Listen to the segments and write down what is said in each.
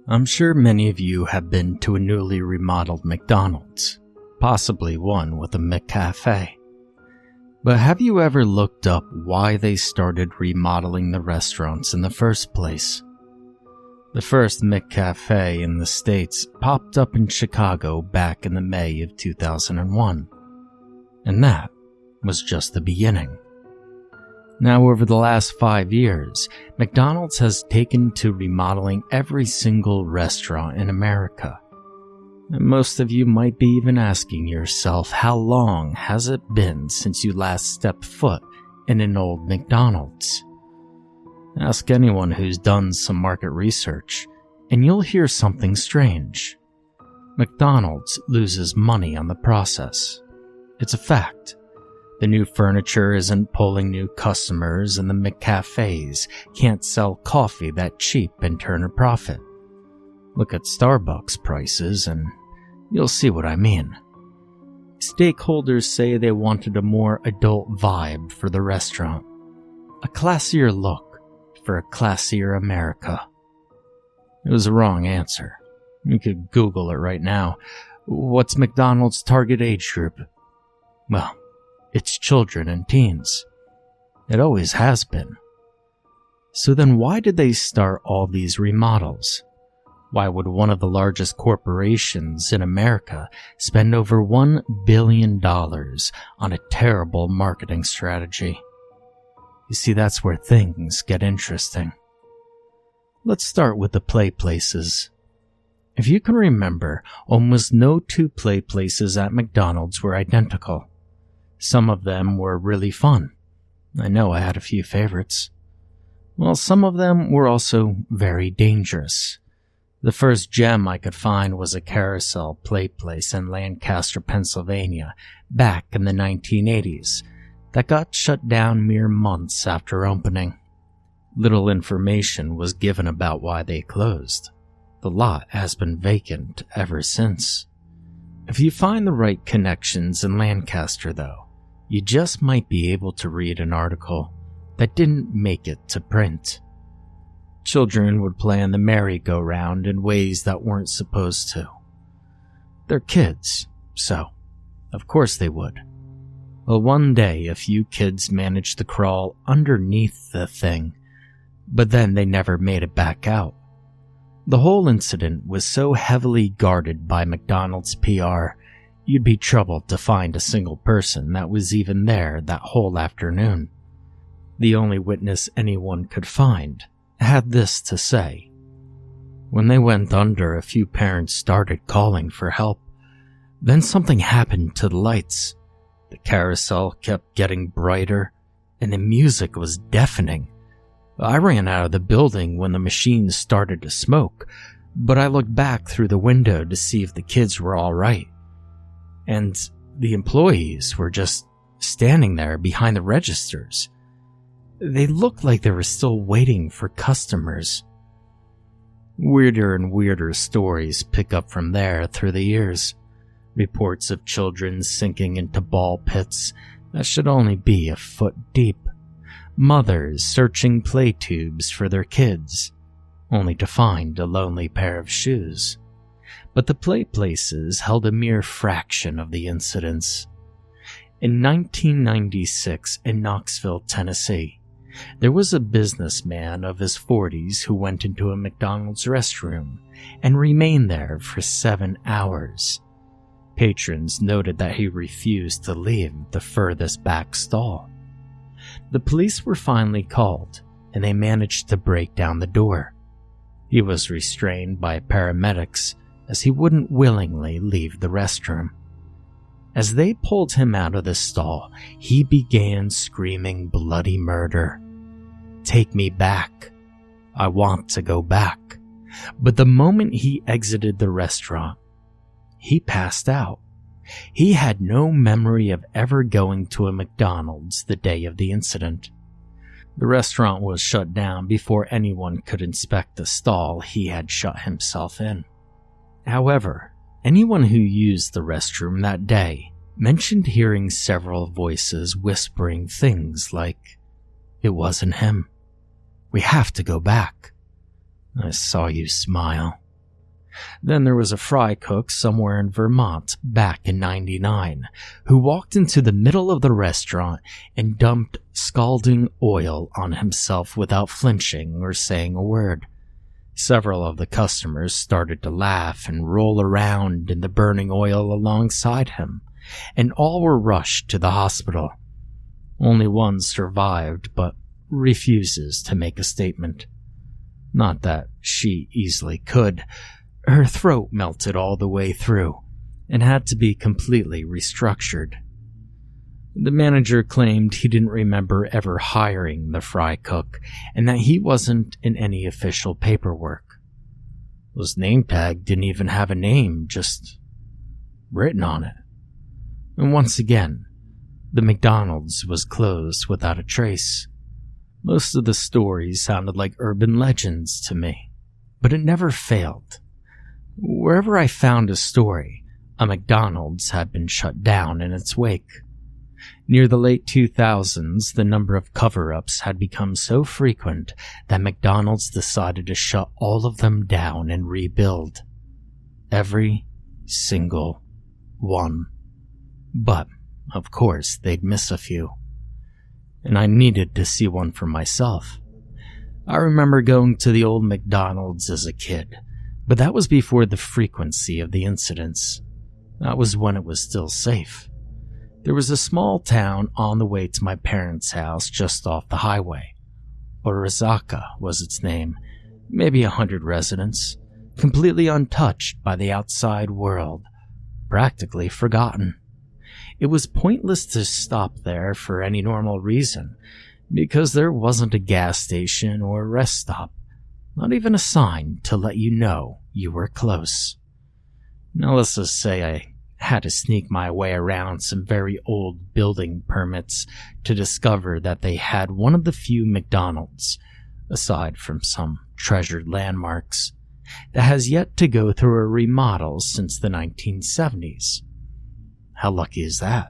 I'm sure many of you have been to a newly remodeled McDonald's, possibly one with a McCafe. But have you ever looked up why they started remodeling the restaurants in the first place? The first McCafe in the States popped up in Chicago back in the May of 2001. And that was just the beginning. Now, over the last 5 years, McDonald's has taken to remodeling every single restaurant in America. And most of you might be even asking yourself, how long has it been since you last stepped foot in an old McDonald's? Ask anyone who's done some market research, and you'll hear something strange. McDonald's loses money on the process. It's a fact. The new furniture isn't pulling new customers, and the McCafes can't sell coffee that cheap and turn a profit. Look at Starbucks prices and you'll see what I mean. Stakeholders say they wanted a more adult vibe for the restaurant. A classier look for a classier America. It was a wrong answer. You could Google it right now. What's McDonald's target age group? Well, it's children and teens. It always has been. So then why did they start all these remodels? Why would one of the largest corporations in America spend over $1 billion on a terrible marketing strategy? You see, that's where things get interesting. Let's start with the play places. If you can remember, almost no two play places at McDonald's were identical. Some of them were really fun. I know I had a few favorites. Well, some of them were also very dangerous. The first gem I could find was a carousel play place in Lancaster, Pennsylvania, back in the 1980s, that got shut down mere months after opening. Little information was given about why they closed. The lot has been vacant ever since. If you find the right connections in Lancaster, though, you just might be able to read an article that didn't make it to print. Children would play on the merry-go-round in ways that weren't supposed to. They're kids, so of course they would. Well, one day a few kids managed to crawl underneath the thing, but then they never made it back out. The whole incident was so heavily guarded by McDonald's PR, you'd be troubled to find a single person that was even there that whole afternoon. The only witness anyone could find had this to say. When they went under, a few parents started calling for help. Then something happened to the lights. The carousel kept getting brighter, and the music was deafening. I ran out of the building when the machines started to smoke, but I looked back through the window to see if the kids were all right. And the employees were just standing there behind the registers. They looked like they were still waiting for customers. Weirder and weirder stories pick up from there through the years. Reports of children sinking into ball pits that should only be a foot deep. Mothers searching play tubes for their kids, only to find a lonely pair of shoes. But the play places held a mere fraction of the incidents. In 1996 in Knoxville, Tennessee, there was a businessman of his 40s who went into a McDonald's restroom and remained there for 7 hours. Patrons noted that he refused to leave the furthest back stall. The police were finally called, and they managed to break down the door. He was restrained by paramedics as he wouldn't willingly leave the restroom. As they pulled him out of the stall, he began screaming bloody murder. "Take me back. I want to go back." But the moment he exited the restaurant, he passed out. He had no memory of ever going to a McDonald's the day of the incident. The restaurant was shut down before anyone could inspect the stall he had shut himself in. However, anyone who used the restroom that day mentioned hearing several voices whispering things like, "It wasn't him. We have to go back. I saw you smile. Then there was a fry cook somewhere in Vermont back in '99 who walked into the middle of the restaurant and dumped scalding oil on himself without flinching or saying a word. Several of the customers started to laugh and roll around in the burning oil alongside him, and all were rushed to the hospital. Only one survived, but refuses to make a statement. Not that she easily could. Her throat melted all the way through and had to be completely restructured. The manager claimed he didn't remember ever hiring the fry cook and that he wasn't in any official paperwork. His name tag didn't even have a name, just written on it. And once again, the McDonald's was closed without a trace. Most of the stories sounded like urban legends to me, but it never failed. Wherever I found a story, a McDonald's had been shut down in its wake. Near the late 2000s, the number of cover-ups had become so frequent that McDonald's decided to shut all of them down and rebuild. Every single one. But, of course, they'd miss a few. And I needed to see one for myself. I remember going to the old McDonald's as a kid, but that was before the frequency of the incidents. That was when it was still safe. There was a small town on the way to my parents' house just off the highway. Orizaka was its name, maybe 100 residents, completely untouched by the outside world, practically forgotten. It was pointless to stop there for any normal reason, because there wasn't a gas station or a rest stop, not even a sign to let you know you were close. Now let's just say I had to sneak my way around some very old building permits to discover that they had one of the few McDonald's, aside from some treasured landmarks, that has yet to go through a remodel since the 1970s. How lucky is that?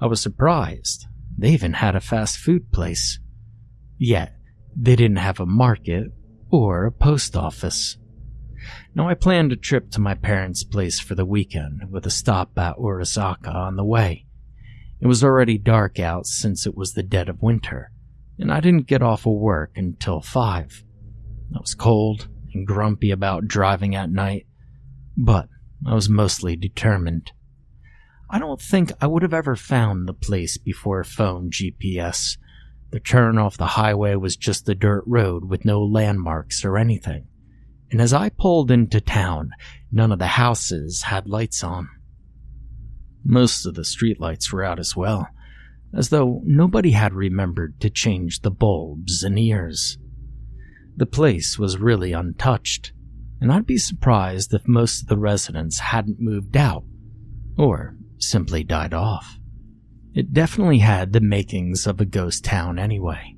I was surprised. They even had a fast food place. Yet, they didn't have a market or a post office. Now I planned a trip to my parents' place for the weekend with a stop at Orizaka on the way. It was already dark out since it was the dead of winter, and I didn't get off of work until 5. I was cold and grumpy about driving at night, but I was mostly determined. I don't think I would have ever found the place before phone GPS. The turn off the highway was just a dirt road with no landmarks or anything. And as I pulled into town, none of the houses had lights on. Most of the streetlights were out as well, as though nobody had remembered to change the bulbs in years. The place was really untouched, and I'd be surprised if most of the residents hadn't moved out, or simply died off. It definitely had the makings of a ghost town anyway.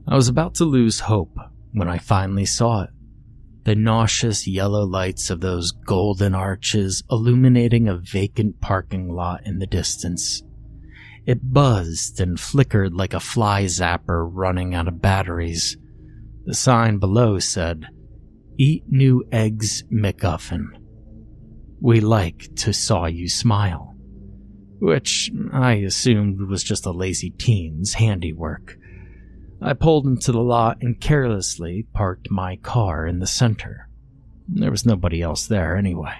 I was about to lose hope when I finally saw it. The nauseous yellow lights of those golden arches illuminating a vacant parking lot in the distance. It buzzed and flickered like a fly zapper running out of batteries. The sign below said, "Eat new eggs, McGuffin. We like to saw you smile," which I assumed was just a lazy teen's handiwork. I pulled into the lot and carelessly parked my car in the center. There was nobody else there anyway.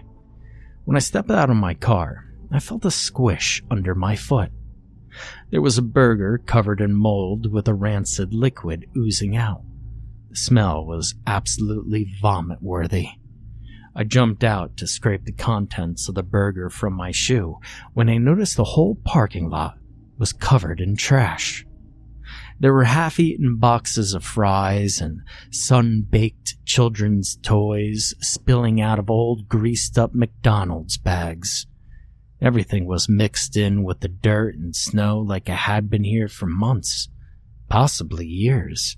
When I stepped out of my car, I felt a squish under my foot. There was a burger covered in mold with a rancid liquid oozing out. The smell was absolutely vomit-worthy. I jumped out to scrape the contents of the burger from my shoe when I noticed the whole parking lot was covered in trash. There were half-eaten boxes of fries and sun-baked children's toys spilling out of old greased-up McDonald's bags. Everything was mixed in with the dirt and snow like it had been here for months, possibly years.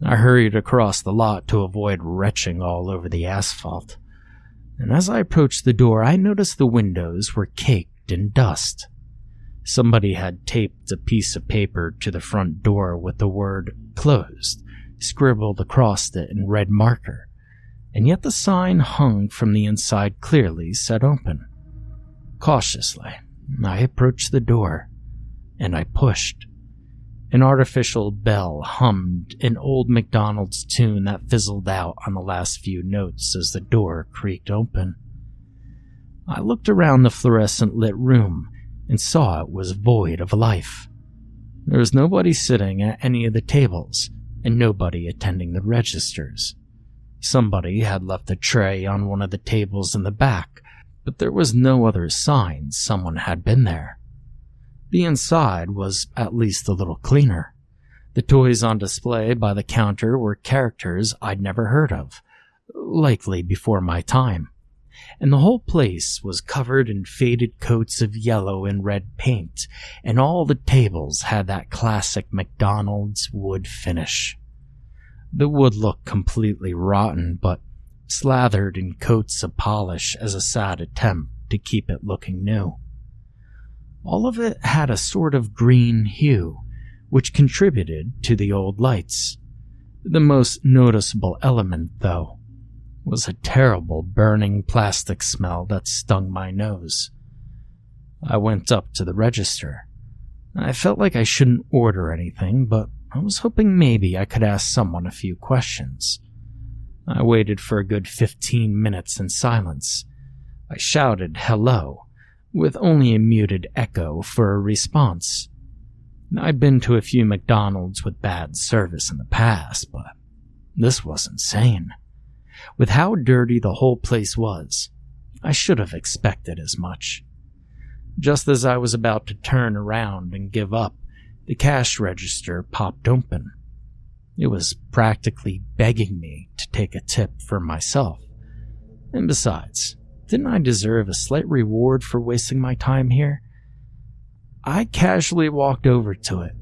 I hurried across the lot to avoid retching all over the asphalt, and as I approached the door, I noticed the windows were caked in dust. Somebody had taped a piece of paper to the front door with the word "closed" scribbled across it in red marker, and yet the sign hung from the inside clearly said open. Cautiously, I approached the door, and I pushed. An artificial bell hummed an old McDonald's tune that fizzled out on the last few notes as the door creaked open. I looked around the fluorescent-lit room and saw it was void of life. There was nobody sitting at any of the tables, and nobody attending the registers. Somebody had left a tray on one of the tables in the back, but there was no other sign someone had been there. The inside was at least a little cleaner. The toys on display by the counter were characters I'd never heard of, likely before my time, and the whole place was covered in faded coats of yellow and red paint, and all the tables had that classic McDonald's wood finish. The wood looked completely rotten, but slathered in coats of polish as a sad attempt to keep it looking new. All of it had a sort of green hue, which contributed to the old lights. The most noticeable element, though, was a terrible burning plastic smell that stung my nose. I went up to the register. I felt like I shouldn't order anything, but I was hoping maybe I could ask someone a few questions. I waited for a good 15 minutes in silence. I shouted hello, with only a muted echo for a response. I'd been to a few McDonald's with bad service in the past, but this was insane. With how dirty the whole place was, I should have expected as much. Just as I was about to turn around and give up, the cash register popped open. It was practically begging me to take a tip for myself. And besides, didn't I deserve a slight reward for wasting my time here? I casually walked over to it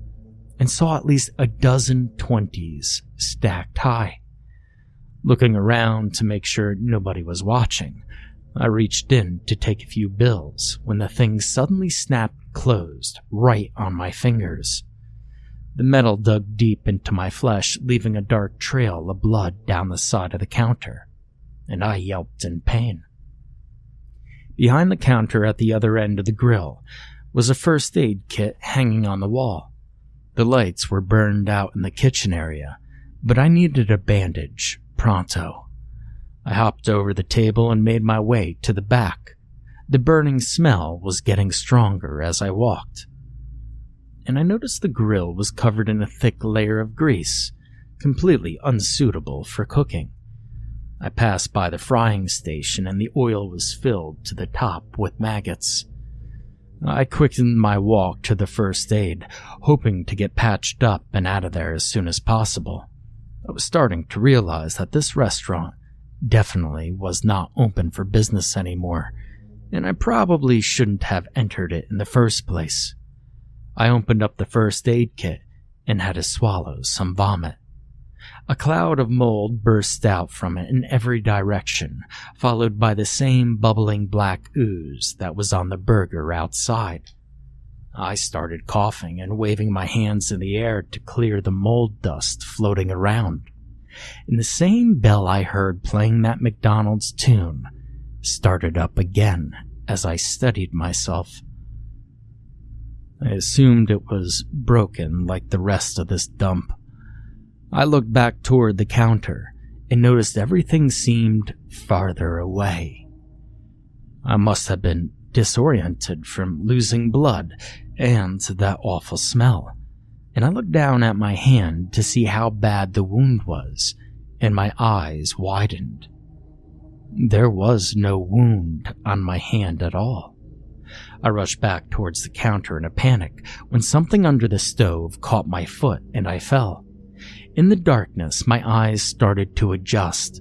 and saw at least a dozen 20s stacked high. Looking around to make sure nobody was watching, I reached in to take a few bills when the thing suddenly snapped closed right on my fingers. The metal dug deep into my flesh, leaving a dark trail of blood down the side of the counter, and I yelped in pain. Behind the counter at the other end of the grill was a first aid kit hanging on the wall. The lights were burned out in the kitchen area, but I needed a bandage pronto. I hopped over the table and made my way to the back. The burning smell was getting stronger as I walked, and I noticed the grill was covered in a thick layer of grease, completely unsuitable for cooking. I passed by the frying station and the oil was filled to the top with maggots. I quickened my walk to the first aid, hoping to get patched up and out of there as soon as possible. I was starting to realize that this restaurant definitely was not open for business anymore, and I probably shouldn't have entered it in the first place. I opened up the first aid kit and had to swallow some vomit. A cloud of mold burst out from it in every direction, followed by the same bubbling black ooze that was on the burger outside. I started coughing and waving my hands in the air to clear the mold dust floating around. And the same bell I heard playing that McDonald's tune started up again as I steadied myself. I assumed it was broken like the rest of this dump. I looked back toward the counter and noticed everything seemed farther away. I must have been disoriented from losing blood and that awful smell, and I looked down at my hand to see how bad the wound was, and my eyes widened. There was no wound on my hand at all. I rushed back towards the counter in a panic when something under the stove caught my foot and I fell. In the darkness, my eyes started to adjust,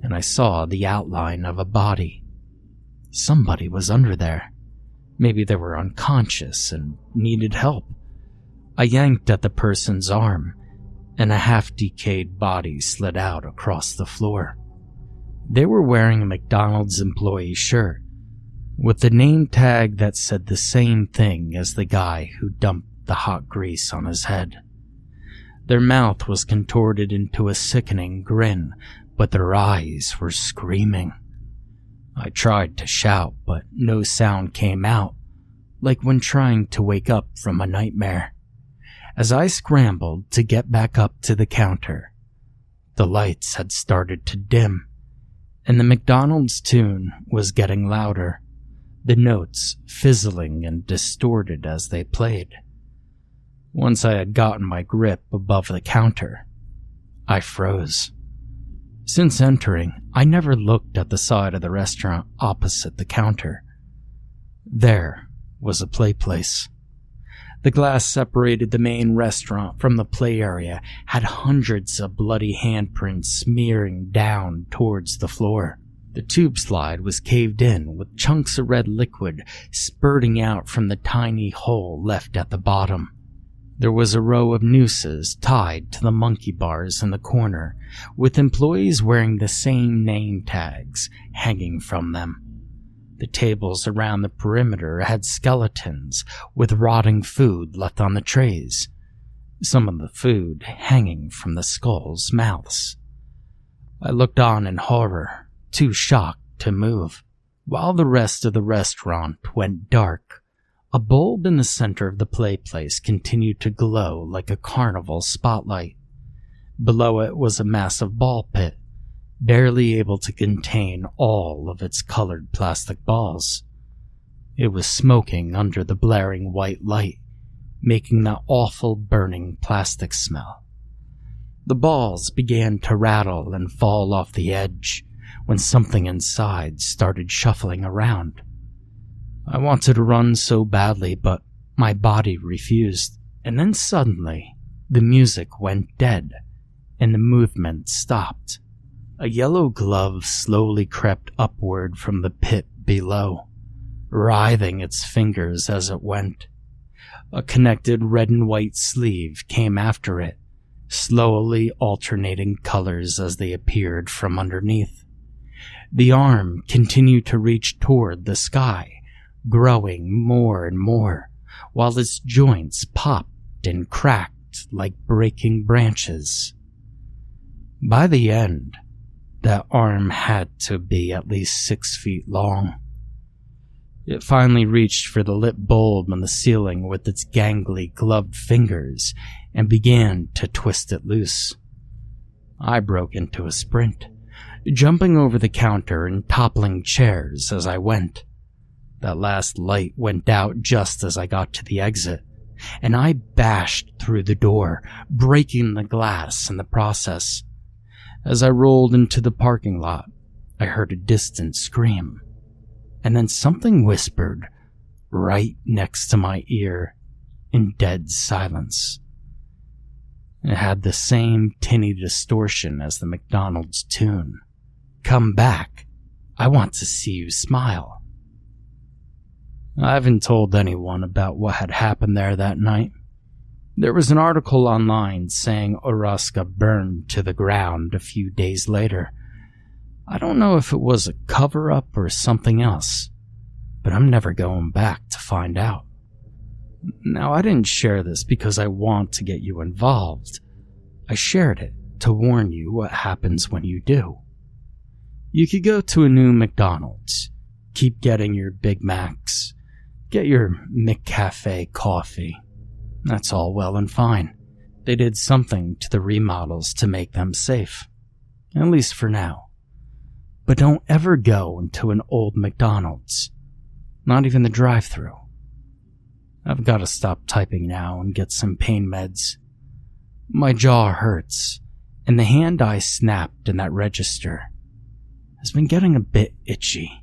and I saw the outline of a body. Somebody was under there. Maybe they were unconscious and needed help. I yanked at the person's arm, and a half-decayed body slid out across the floor. They were wearing a McDonald's employee shirt, with the name tag that said the same thing as the guy who dumped the hot grease on his head. Their mouth was contorted into a sickening grin, but their eyes were screaming. I tried to shout, but no sound came out, like when trying to wake up from a nightmare. As I scrambled to get back up to the counter, the lights had started to dim, and the McDonald's tune was getting louder, the notes fizzling and distorted as they played. Once I had gotten my grip above the counter, I froze. Since entering, I never looked at the side of the restaurant opposite the counter. There was a play place. The glass separated the main restaurant from the play area had hundreds of bloody handprints smearing down towards the floor. The tube slide was caved in with chunks of red liquid spurting out from the tiny hole left at the bottom. There was a row of nooses tied to the monkey bars in the corner, with employees wearing the same name tags hanging from them. The tables around the perimeter had skeletons with rotting food left on the trays, some of the food hanging from the skulls' mouths. I looked on in horror, too shocked to move, while the rest of the restaurant went dark. A bulb in the center of the play place continued to glow like a carnival spotlight. Below it was a massive ball pit, barely able to contain all of its colored plastic balls. It was smoking under the blaring white light, making that awful burning plastic smell. The balls began to rattle and fall off the edge when something inside started shuffling around. I wanted to run so badly, but my body refused. And then suddenly, the music went dead, and the movement stopped. A yellow glove slowly crept upward from the pit below, writhing its fingers as it went. A connected red and white sleeve came after it, slowly alternating colors as they appeared from underneath. The arm continued to reach toward the sky, growing more and more, while its joints popped and cracked like breaking branches. By the end, that arm had to be at least 6 feet long. It finally reached for the lit bulb on the ceiling with its gangly, gloved fingers and began to twist it loose. I broke into a sprint, jumping over the counter and toppling chairs as I went. That last light went out just as I got to the exit, and I bashed through the door, breaking the glass in the process. As I rolled into the parking lot, I heard a distant scream, and then something whispered right next to my ear in dead silence. It had the same tinny distortion as the McDonald's tune. "Come back. I want to see you smile." I haven't told anyone about what had happened there that night. There was an article online saying Oraska burned to the ground a few days later. I don't know if it was a cover-up or something else, but I'm never going back to find out. Now, I didn't share this because I want to get you involved. I shared it to warn you what happens when you do. You could go to a new McDonald's, keep getting your Big Macs, get your McCafe coffee. That's all well and fine. They did something to the remodels to make them safe, at least for now. But don't ever go into an old McDonald's, not even the drive-thru. I've got to stop typing now and get some pain meds. My jaw hurts, and the hand I snapped in that register has been getting a bit itchy.